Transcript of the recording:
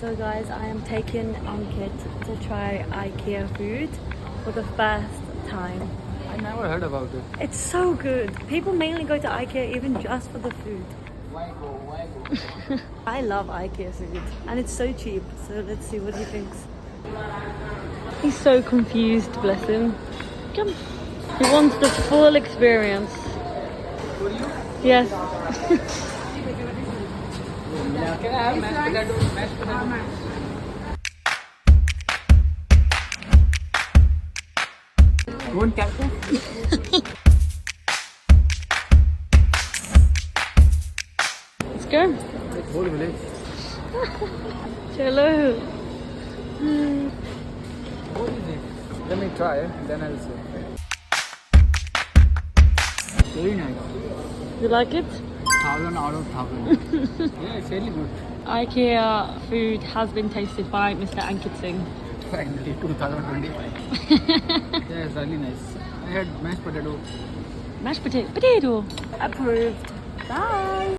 So guys, I am taking Ankit to try IKEA food for the first time. I never heard about it. It's so good. People mainly go to IKEA even just for the food. Why go? Why go? I love IKEA food and it's so cheap. So let's see what he thinks. He's so confused, bless him. Come. He wants the full experience. For you? Yes. Can I have mashed potato? One captain? Let's go. Whole village. Hello. What is it? Let me try, then I'll say. Very nice. You like it? 1,000 out of 1,000. Yeah, it's really good. IKEA food has been tasted by Mr. Ankit Singh. Finally, 2025. Yeah, it's really nice. I had mashed potato. Mashed potato. Potato. Approved. Bye.